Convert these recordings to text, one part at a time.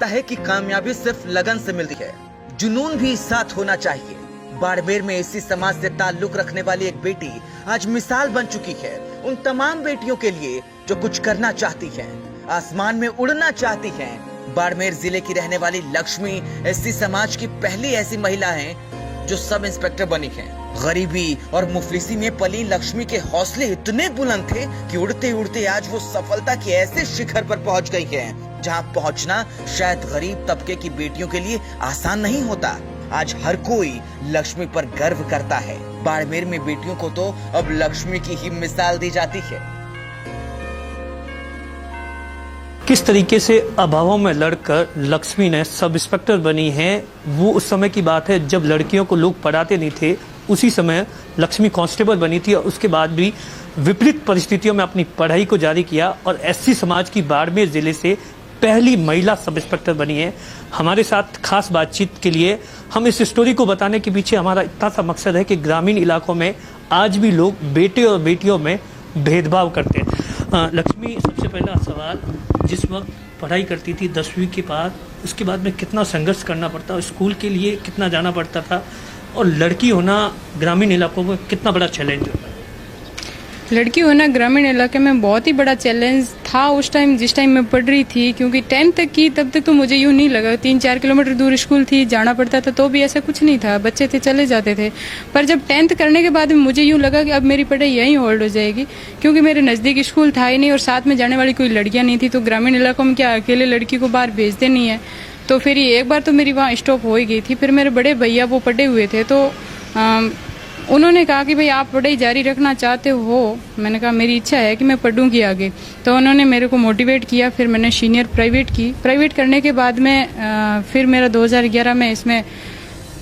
लगता है कि कामयाबी सिर्फ लगन से मिलती है, जुनून भी साथ होना चाहिए। बाड़मेर में एससी समाज से ताल्लुक रखने वाली एक बेटी आज मिसाल बन चुकी है उन तमाम बेटियों के लिए जो कुछ करना चाहती हैं, आसमान में उड़ना चाहती हैं। बाड़मेर जिले की रहने वाली लक्ष्मी एससी समाज की पहली ऐसी महिला हैं जो सब इंस्पेक्टर बनी हैं। गरीबी और मुफलिसी में पली लक्ष्मी के हौसले इतने बुलंद थे कि उड़ते उड़ते आज वो सफलता के ऐसे शिखर पर पहुंच गई है जहां पहुंचना शायद गरीब तबके की बेटियों के लिए आसान नहीं होता। आज हर कोई लक्ष्मी पर गर्व करता है। बाड़मेर में बेटियों को तो अब लक्ष्मी की ही मिसाल दी जाती है। किस तरीके से अभावों में लड़कर लक्ष्मी ने सब इंस्पेक्टर बनी है, वो उस समय की बात है जब लड़कियों को लोग पढ़ाते नहीं थे। उसी समय लक्ष्मी कांस्टेबल बनी थी और उसके बाद भी विपरीत परिस्थितियों में अपनी पढ़ाई को जारी किया और एससी समाज की बाड़मेर जिले से पहली महिला सब इंस्पेक्टर बनी है। हमारे साथ खास बातचीत के लिए हम इस स्टोरी को बताने के पीछे हमारा इतना सा मकसद है कि ग्रामीण इलाकों में आज भी लोग बेटे और बेटियों में भेदभाव करते हैं। लक्ष्मी, सबसे पहला सवाल, जिस वक्त पढ़ाई करती थी 10वीं के बाद, उसके बाद में कितना संघर्ष करना पड़ता, स्कूल के लिए कितना जाना पड़ता था और लड़की होना ग्रामीण इलाकों में कितना बड़ा चैलेंज होता है? लड़की होना ग्रामीण इलाके में बहुत ही बड़ा चैलेंज था उस टाइम, जिस टाइम मैं पढ़ रही थी, क्योंकि 10th तक की तब तक तो मुझे यूँ नहीं लगा। 3-4 किलोमीटर दूर स्कूल थी, जाना पड़ता था, तो भी ऐसा कुछ नहीं था, बच्चे थे चले जाते थे। पर जब 10th करने के बाद मुझे यूँ लगा कि अब मेरी पढ़ाई यहीं होल्ड हो जाएगी, क्योंकि मेरे नज़दीक स्कूल था ही नहीं और साथ में जाने वाली कोई लड़कियाँ नहीं थी। तो ग्रामीण इलाकों में क्या अकेले लड़की को बाहर भेजते नहीं है, तो फिर एक बार तो मेरी वहाँ स्टॉप हो ही गई थी। फिर मेरे बड़े भैया वो पढ़े हुए थे, तो उन्होंने कहा कि भाई आप पढ़ाई जारी रखना चाहते हो? मैंने कहा मेरी इच्छा है कि मैं पढ़ूंगी आगे। तो उन्होंने मेरे को मोटिवेट किया। फिर मैंने सीनियर प्राइवेट की। प्राइवेट करने के बाद में फिर मेरा 2011 में इसमें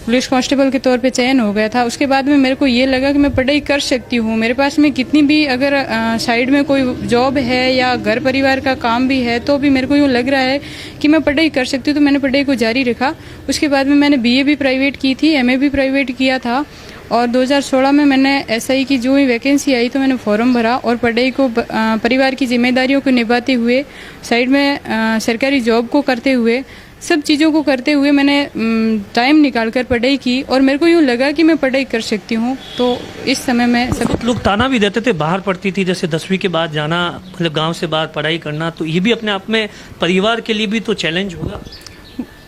पुलिस कांस्टेबल के तौर पे चयन हो गया था। उसके बाद में मेरे को ये लगा कि मैं पढ़ाई कर सकती हूँ। मेरे पास में कितनी भी अगर साइड में कोई जॉब है या घर परिवार का काम भी है, तो भी मेरे को यूँ लग रहा है कि मैं पढ़ाई कर सकती हूँ। तो मैंने पढ़ाई को जारी रखा। उसके बाद में मैंने BA भी प्राइवेट की थी, MA भी प्राइवेट किया था। और 2016 में मैंने SI की जो ही वैकेंसी आई तो मैंने फॉर्म भरा और पढ़ाई को परिवार की जिम्मेदारियों को निभाते हुए, साइड में सरकारी जॉब को करते हुए, सब चीज़ों को करते हुए मैंने टाइम निकालकर पढ़ाई की और मेरे को यूँ लगा कि मैं पढ़ाई कर सकती हूँ। तो इस समय में सब लोग ताना भी देते थे, बाहर पढ़ती थी, जैसे 10वीं के बाद जाना, मतलब गांव से बाहर पढ़ाई करना, तो ये भी अपने आप में परिवार के लिए भी तो चैलेंज होगा।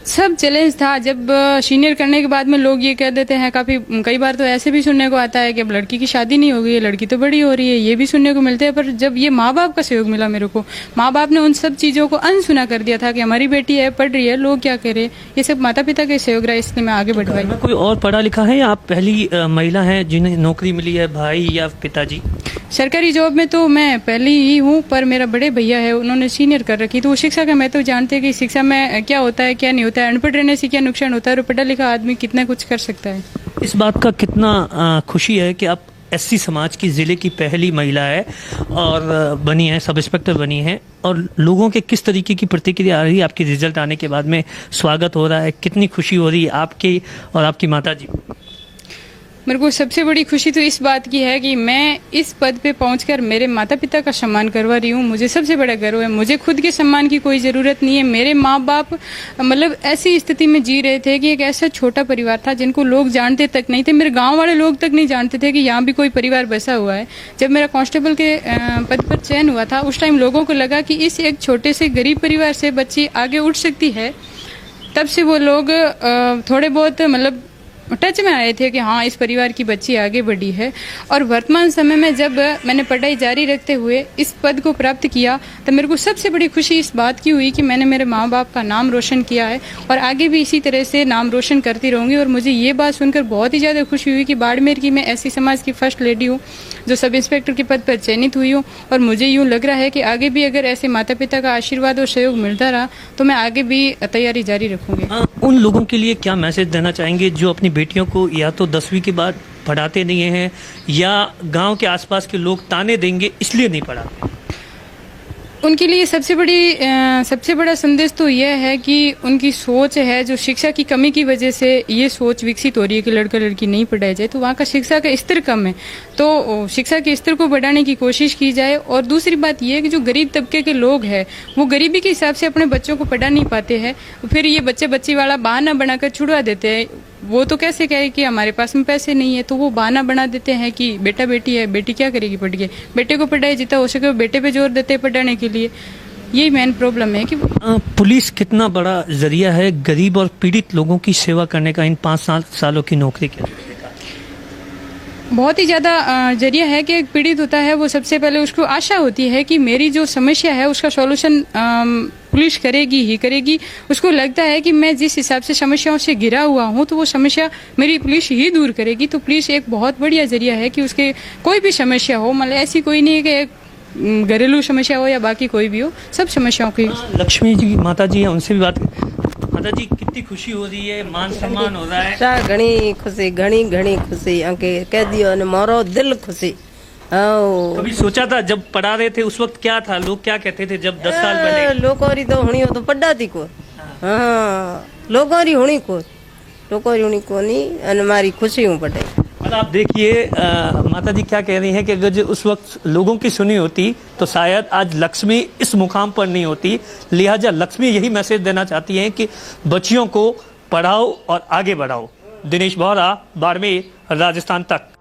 सब चैलेंज था। जब सीनियर करने के बाद में लोग ये कह देते हैं, कई बार तो ऐसे भी सुनने को आता है कि अब लड़की की शादी नहीं हो गई है, लड़की तो बड़ी हो रही है, ये भी सुनने को मिलते हैं। पर जब ये माँ बाप का सहयोग मिला मेरे को, माँ बाप ने उन सब चीज़ों को अनसुना कर दिया था कि हमारी बेटी है, पढ़ रही है, लोग क्या कह रहे हैं, ये सब माता पिता का सहयोग रहा, इसलिए मैं आगे बढ़वाई। कोई और पढ़ा लिखा है या आप पहली महिला हैं जिन्हें नौकरी मिली है, भाई या पिताजी? सरकारी जॉब में तो मैं पहली ही हूँ, पर मेरा बड़े भैया है, उन्होंने सीनियर कर रखी। तो वो शिक्षा का मैं तो जानते हैं कि शिक्षा में क्या होता है क्या नहीं होता है, अनपढ़ रहने से क्या नुकसान होता है और पढ़ा लिखा आदमी कितना कुछ कर सकता है। इस बात का कितना खुशी है कि आप एससी समाज की जिले की पहली महिला है और बनी है, सब इंस्पेक्टर बनी है, और लोगों के किस तरीके की प्रतिक्रिया आ रही है आपकी रिजल्ट आने के बाद में? स्वागत हो रहा है, कितनी खुशी हो रही है आपकी और आपकी माता जी? मेरे को सबसे बड़ी खुशी तो इस बात की है कि मैं इस पद पे पहुंचकर मेरे माता पिता का सम्मान करवा रही हूँ। मुझे सबसे बड़ा गर्व है। मुझे खुद के सम्मान की कोई ज़रूरत नहीं है। मेरे माँ बाप मतलब ऐसी स्थिति में जी रहे थे कि एक ऐसा छोटा परिवार था जिनको लोग जानते तक नहीं थे। मेरे गाँव वाले लोग तक नहीं जानते थे कि यहाँ भी कोई परिवार बसा हुआ है। जब मेरा कांस्टेबल के पद पर चयन हुआ था, उस टाइम लोगों को लगा कि इस एक छोटे से गरीब परिवार से बच्ची आगे उठ सकती है। तब से वो लोग थोड़े बहुत मतलब टच में आए थे कि हाँ, इस परिवार की बच्ची आगे बढ़ी है। और वर्तमान समय में जब मैंने पढ़ाई जारी रखते हुए इस पद को प्राप्त किया, तो मेरे को सबसे बड़ी खुशी इस बात की हुई कि मैंने मेरे माँ बाप का नाम रोशन किया है और आगे भी इसी तरह से नाम रोशन करती रहूँगी। और मुझे ये बात सुनकर बहुत ही ज़्यादा खुशी हुई कि बाड़मेर की मैं ऐसी समाज की फर्स्ट लेडी हूँ जो सब इंस्पेक्टर के पद पर चयनित हुई हूँ। और मुझे यूँ लग रहा है कि आगे भी अगर ऐसे माता पिता का आशीर्वाद और सहयोग मिलता रहा तो मैं आगे भी तैयारी जारी रखूँगी। उन लोगों के लिए क्या मैसेज देना चाहेंगे जो अपनी बेटियों को या तो 10वीं के बाद पढ़ाते नहीं हैं या गांव के आसपास के लोग ताने देंगे इसलिए नहीं पढ़ाते? उनके लिए सबसे बड़ा संदेश तो यह है कि उनकी सोच है जो शिक्षा की कमी की वजह से ये सोच विकसित हो रही है कि लड़का लड़की नहीं पढ़ाया जाए, तो वहाँ का शिक्षा का स्तर कम है, तो शिक्षा के स्तर को बढ़ाने की कोशिश की जाए। और दूसरी बात यह है कि जो गरीब तबके के लोग हैं वो गरीबी के हिसाब से अपने बच्चों को पढ़ा नहीं पाते हैं, फिर ये बच्ची वाला बहाना बनाकर छुड़वा देते हैं। वो तो कैसे कहे कि हमारे पास में पैसे नहीं है, तो वो बहाना बना देते हैं कि बेटा बेटी है, बेटी क्या करेगी पढ़ के, बेटे को पढ़ाए जितना हो सके बेटे पे जोर देते हैं पढ़ाने के लिए। यही मेन प्रॉब्लम है कि पुलिस कितना बड़ा जरिया है गरीब और पीड़ित लोगों की सेवा करने का इन 5 सालों की नौकरी के? बहुत ही ज़्यादा जरिया है कि एक पीड़ित होता है वो सबसे पहले उसको आशा होती है कि मेरी जो समस्या है उसका सॉल्यूशन पुलिस करेगी ही करेगी। उसको लगता है कि मैं जिस हिसाब से समस्याओं से घिरा हुआ हूँ तो वो समस्या मेरी पुलिस ही दूर करेगी। तो पुलिस एक बहुत बढ़िया जरिया है कि उसके कोई भी समस्या हो, मतलब ऐसी कोई नहीं है कि घरेलू समस्या हो या बाकी कोई भी हो, सब समस्याओं की। लक्ष्मी जी माता जी हैं, उनसे भी बात। माता जी कितनी खुशी हो रही है, मान सम्मान हो रहा है? घणी खुशी अंके कह दियो ने मोरो दिल खुशी। कभी सोचा था जब पढ़ा रहे थे उस वक्त क्या था, लोग क्या कहते थे जब 10 साल पहले? लोकोरी तो हुणी हो तो पढ़ा थी को, हाँ लोकोरी हुणी को नहीं, अन मारी खुशी हूँ पढ़ाई। और आप देखिए माता जी क्या कह रही हैं कि अगर जो उस वक्त लोगों की सुनी होती तो शायद आज लक्ष्मी इस मुकाम पर नहीं होती। लिहाजा लक्ष्मी यही मैसेज देना चाहती हैं कि बच्चियों को पढ़ाओ और आगे बढ़ाओ। दिनेश बोहरा, बाड़मेर, राजस्थान तक।